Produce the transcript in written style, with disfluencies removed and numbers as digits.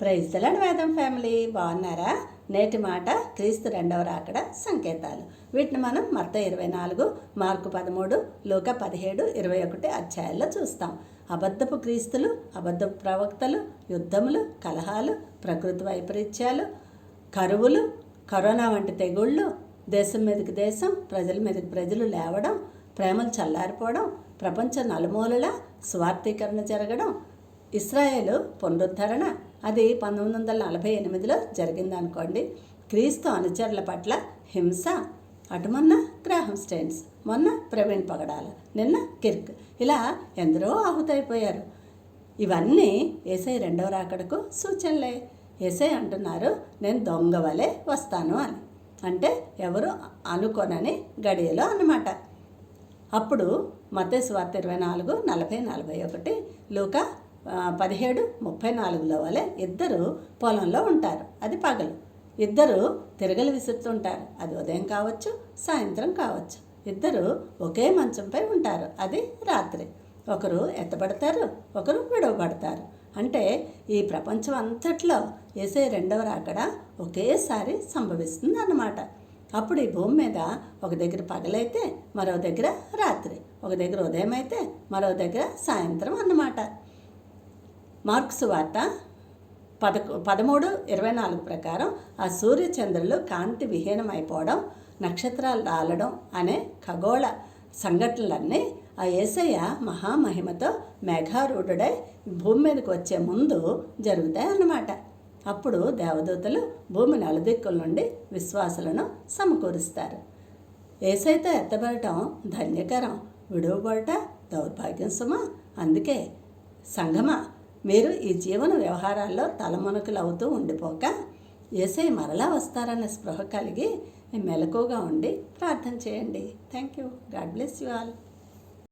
Praise the lord వేదం family, బాగున్నారా? నేటి మాట క్రీస్తు రెండవ రాకడ సంకేతాలు. వీటిని మనం మత్తయి 24, మార్కు 13, లూకా 17, 21 అధ్యాయాల్లో చూస్తాం. అబద్ధపు క్రీస్తులు, అబద్ధపు ప్రవక్తలు, యుద్ధములు, కలహాలు, ప్రకృతి వైపరీత్యాలు, కరువులు, కరోనా వంటి తెగుళ్ళు, దేశం మీదకి దేశం, ప్రజల మీదకి ప్రజలు లేవడం, ప్రేమలు చల్లారిపోవడం, ప్రపంచం నలుమూలలా స్వార్థీకరణ జరగడం, ఇశ్రాయేలు పునరుద్ధరణ అది 1948లో జరిగిందనుకోండి. క్రీస్తు అనుచరుల పట్ల హింస, అటు మొన్న గ్రాహం స్టెయిన్స్, మొన్న ప్రవీణ్ పగడాల, నిన్న కిర్క్, ఇలా ఎందరో ఆహుతైపోయారు. ఇవన్నీ యేసయ్య రెండవ రాకడకు సూచనలే. యేసయ్య అంటున్నారు, నేను దొంగ వలె వస్తాను అని. అంటే ఎవరు అనుకోనని గడియలో అన్నమాట. అప్పుడు మత్తయి సువార్త 24, 40, 41, లూకా 17, 34లో వలె ఇద్దరు పొలంలో ఉంటారు, అది పగలు. ఇద్దరు తిరగలు విసురుతుంటారు, అది ఉదయం కావచ్చు, సాయంత్రం కావచ్చు. ఇద్దరు ఒకే మంచంపై ఉంటారు, అది రాత్రి. ఒకరు ఎత్తబడతారు, ఒకరు విడవబడతారు. అంటే ఈ ప్రపంచం అంతట్లో యేసయ్య రెండవ రాకడ ఒకేసారి సంభవిస్తుంది అన్నమాట. అప్పుడు ఈ భూమి మీద ఒక దగ్గర పగలైతే మరో దగ్గర రాత్రి, ఒక దగ్గర ఉదయం అయితే మరో దగ్గర సాయంత్రం అన్నమాట. మార్కు సువార్త 13:24 ప్రకారం ఆ సూర్యచంద్రులు కాంతి విహీనమైపోవడం, నక్షత్రాలు రాలడం అనే ఖగోళ సంఘటనలన్నీ ఆ యేసయ్య మహామహిమతో మేఘారూఢుడై భూమి మీదకి వచ్చే ముందు జరుగుతాయి అన్నమాట. అప్పుడు దేవదూతలు భూమి నలుదిక్కుల నుండి విశ్వాసులను సమకూరుస్తారు. యేసయ్యతో ఎత్తబడటం ధన్యకరం, విడువబడట దౌర్భాగ్యం సుమా. అందుకే సంఘమా, మీరు ఈ జీవన వ్యవహారాల్లో తలమునకలు అవుతూ ఉండిపోక యేసయ్య మరలా వస్తారన్న స్పృహ కలిగి మెలకువగా ఉండి ప్రార్థన చేయండి. Thank you. God bless you all.